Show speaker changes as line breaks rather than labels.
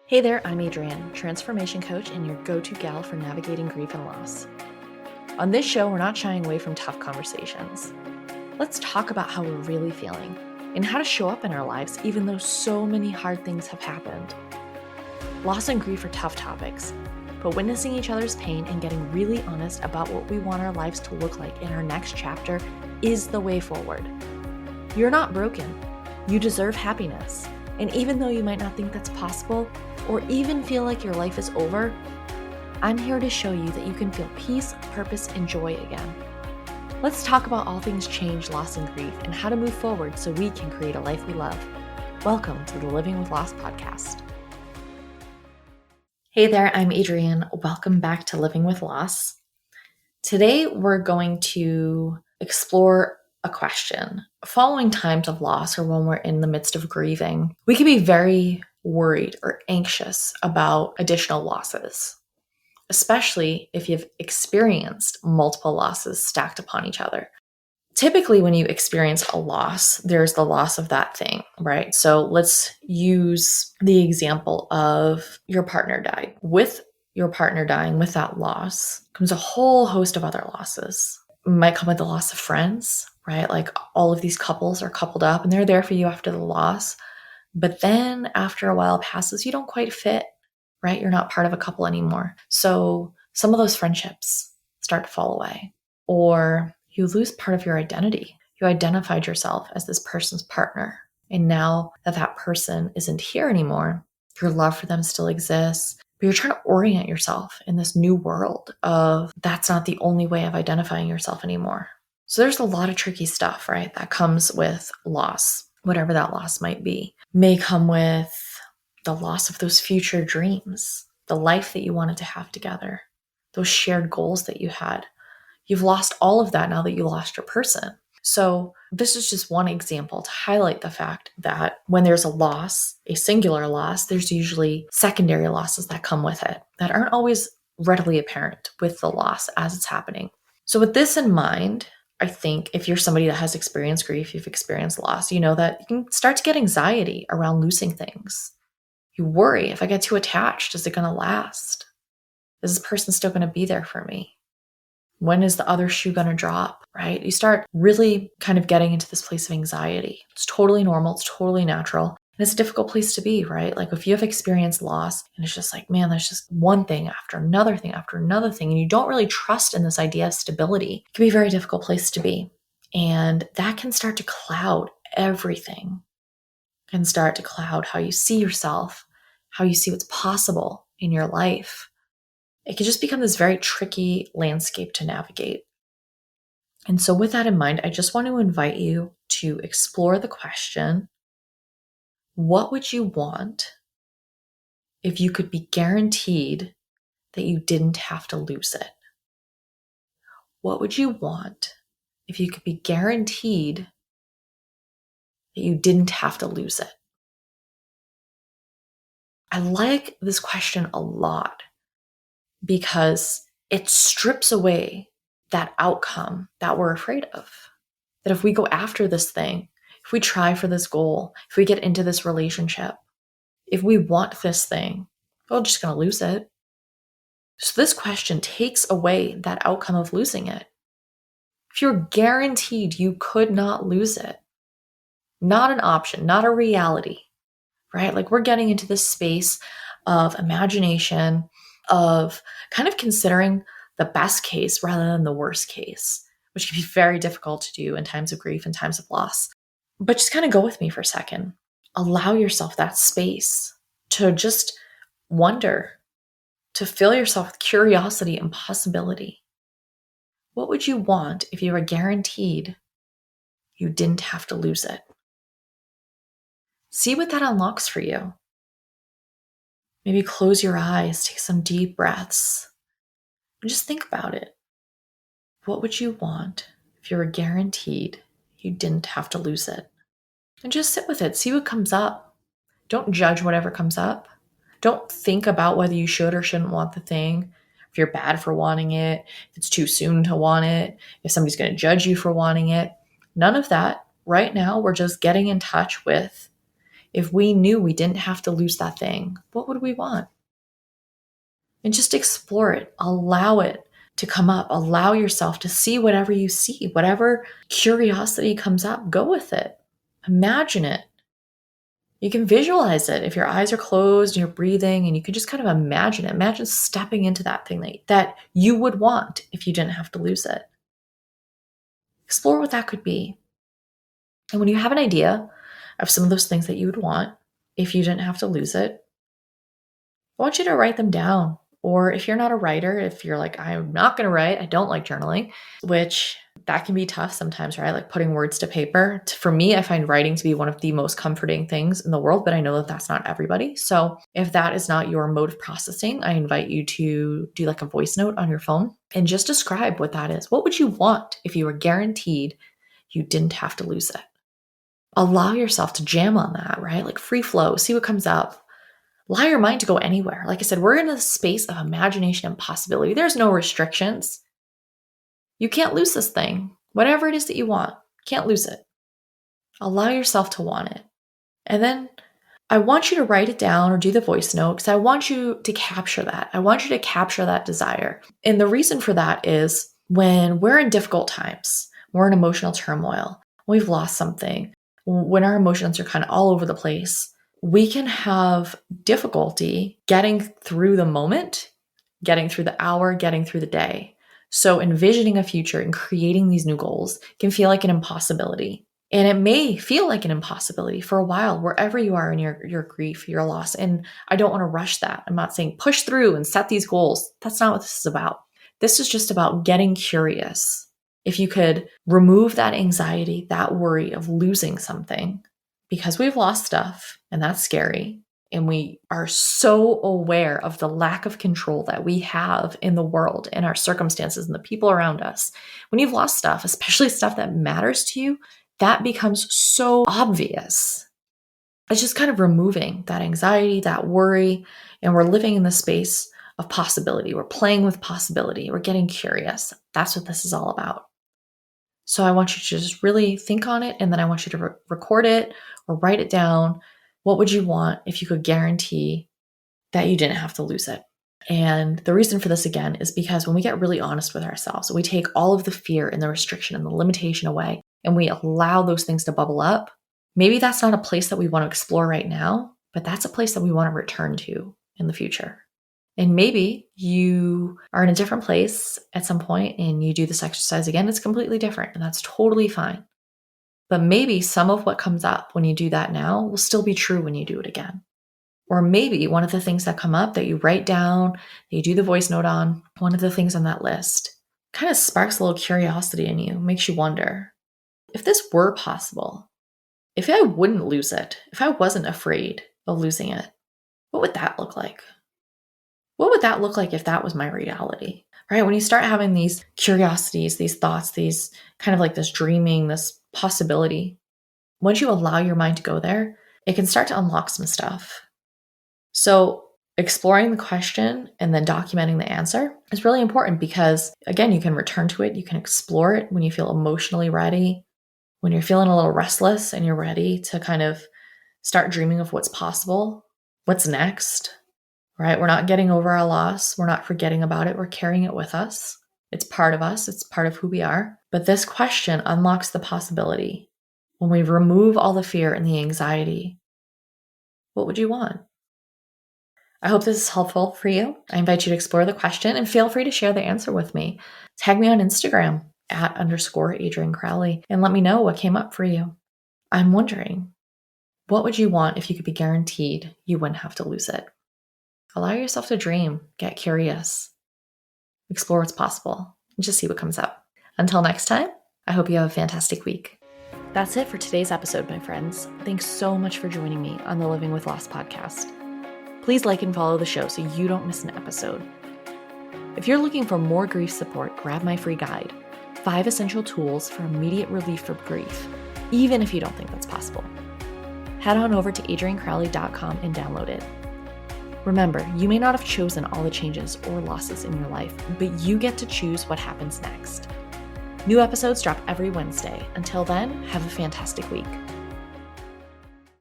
Hey there, I'm Adrienne, transformation coach and your go-to gal for navigating grief and loss. On this show, we're not shying away from tough conversations. Let's talk about how we're really feeling and how to show up in our lives even though so many hard things have happened. Loss and grief are tough topics, but witnessing each other's pain and getting really honest about what we want our lives to look like in our next chapter is the way forward. You're not broken. You deserve happiness. And even though you might not think that's possible, or even feel like your life is over, I'm here to show you that you can feel peace, purpose, and joy again. Let's talk about all things change, loss, and grief, and how to move forward so we can create a life we love. Welcome to the Living with Loss podcast. Hey there, I'm Adrienne. Welcome back to Living with Loss. Today, we're going to explore a question. Following times of loss, or when we're in the midst of grieving, we can be very worried or anxious about additional losses, especially if you've experienced multiple losses stacked upon each other. Typically, when you experience a loss, there's the loss of that thing, right? So let's use the example of your partner died. With your partner dying, with that loss, comes a whole host of other losses. It might come with the loss of friends, right? Like all of these couples are coupled up and they're there for you after the loss. But then after a while passes, you don't quite fit, right? You're not part of a couple anymore. So some of those friendships start to fall away, or you lose part of your identity. You identified yourself as this person's partner. And now that that person isn't here anymore, your love for them still exists, but you're trying to orient yourself in this new world of that's not the only way of identifying yourself anymore. So there's a lot of tricky stuff, right? That comes with loss, whatever that loss might be. May come with the loss of those future dreams, the life that you wanted to have together, those shared goals that you had. You've lost all of that now that you lost your person. So this is just one example to highlight the fact that when there's a loss, a singular loss, there's usually secondary losses that come with it that aren't always readily apparent with the loss as it's happening. So with this in mind, I think if you're somebody that has experienced grief, you've experienced loss, you know that you can start to get anxiety around losing things. You worry, if I get too attached, is it going to last? Is this person still going to be there for me? When is the other shoe going to drop, right? You start really kind of getting into this place of anxiety. It's totally normal. It's totally natural. And it's a difficult place to be, right? Like if you have experienced loss and it's just like, man, there's just one thing after another thing after another thing, and you don't really trust in this idea of stability, it can be a very difficult place to be. And that can start to cloud everything. It can start to cloud how you see yourself, how you see what's possible in your life. It can just become this very tricky landscape to navigate. And so with that in mind, I just want to invite you to explore the question, what would you want if you could be guaranteed that you didn't have to lose it? What would you want if you could be guaranteed that you didn't have to lose it? I like this question a lot because it strips away that outcome that we're afraid of. That if we go after this thing, if we try for this goal, if we get into this relationship, if we want this thing, we're just going to lose it. So this question takes away that outcome of losing it. If you're guaranteed you could not lose it, not an option, not a reality, right? Like we're getting into this space of imagination, of kind of considering the best case rather than the worst case, which can be very difficult to do in times of grief and times of loss. But just kind of go with me for a second. Allow yourself that space to just wonder, to fill yourself with curiosity and possibility. What would you want if you were guaranteed you didn't have to lose it? See what that unlocks for you. Maybe close your eyes, take some deep breaths, and just think about it. What would you want if you were guaranteed you didn't have to lose it? And just sit with it. See what comes up. Don't judge whatever comes up. Don't think about whether you should or shouldn't want the thing. If you're bad for wanting it, if it's too soon to want it, if somebody's going to judge you for wanting it. None of that. Right now, we're just getting in touch with If we knew we didn't have to lose that thing, what would we want? And just explore it. Allow it to come up. Allow yourself to see whatever you see, whatever curiosity comes up, go with it. Imagine it. You can visualize it if your eyes are closed and you're breathing, and you can just kind of imagine it. Imagine stepping into that thing that you would want if you didn't have to lose it. Explore what that could be. And when you have an idea of some of those things that you would want if you didn't have to lose it, I want you to write them down. Or if you're not a writer, if you're like, I'm not going to write, I don't like journaling, which that can be tough sometimes, right? Like putting words to paper. For me, I find writing to be one of the most comforting things in the world, but I know that that's not everybody. So if that is not your mode of processing, I invite you to do like a voice note on your phone and just describe what that is. What would you want if you were guaranteed you didn't have to lose it? Allow yourself to jam on that, right? Like free flow, see what comes up. Allow your mind to go anywhere. Like I said, we're in a space of imagination and possibility. There's no restrictions. You can't lose this thing. Whatever it is that you want, can't lose it. Allow yourself to want it. And then I want you to write it down or do the voice note because I want you to capture that. I want you to capture that desire. And the reason for that is when we're in difficult times, we're in emotional turmoil, we've lost something, when our emotions are kind of all over the place, we can have difficulty getting through the moment, getting through the hour, getting through the day. So envisioning a future and creating these new goals can feel like an impossibility. And it may feel like an impossibility for a while, wherever you are in your grief, your loss. And I don't want to rush that. I'm not saying push through and set these goals. That's not what this is about. This is just about getting curious. If you could remove that anxiety, that worry of losing something, because we've lost stuff and that's scary. And we are so aware of the lack of control that we have in the world and our circumstances and the people around us. When you've lost stuff, especially stuff that matters to you, that becomes so obvious. It's just kind of removing that anxiety, that worry, and we're living in the space of possibility. We're playing with possibility. We're getting curious. That's what this is all about. So I want you to just really think on it, and then I want you to record it or write it down. What would you want if you could guarantee that you didn't have to lose it? And the reason for this, again, is because when we get really honest with ourselves, we take all of the fear and the restriction and the limitation away, and we allow those things to bubble up. Maybe that's not a place that we want to explore right now, but that's a place that we want to return to in the future. And maybe you are in a different place at some point and you do this exercise again. It's completely different, and that's totally fine. But maybe some of what comes up when you do that now will still be true when you do it again. Or maybe one of the things that come up that you write down, that you do the voice note on, one of the things on that list kind of sparks a little curiosity in you, makes you wonder, if this were possible, if I wouldn't lose it, if I wasn't afraid of losing it, what would that look like? What would that look like if that was my reality? Right? When you start having these curiosities, these thoughts, these kind of like this dreaming, this possibility, once you allow your mind to go there, it can start to unlock some stuff. So exploring the question and then documenting the answer is really important because, again, you can return to it. You can explore it when you feel emotionally ready, when you're feeling a little restless and you're ready to kind of start dreaming of what's possible, what's next. Right? We're not getting over our loss. We're not forgetting about it. We're carrying it with us. It's part of us. It's part of who we are. But this question unlocks the possibility. When we remove all the fear and the anxiety, what would you want? I hope this is helpful for you. I invite you to explore the question and feel free to share the answer with me. Tag me on Instagram @_Adrienne Crowley and let me know what came up for you. I'm wondering, what would you want if you could be guaranteed you wouldn't have to lose it? Allow yourself to dream, get curious, explore what's possible, and just see what comes up. Until next time, I hope you have a fantastic week. That's it for today's episode, my friends. Thanks so much for joining me on the Living with Loss podcast. Please like and follow the show so you don't miss an episode. If you're looking for more grief support, grab my free guide, 5 Essential Tools for Immediate Relief from Grief, even if you don't think that's possible. Head on over to adriennecrowley.com and download it. Remember, you may not have chosen all the changes or losses in your life, but you get to choose what happens next. New episodes drop every Wednesday. Until then, have a fantastic week.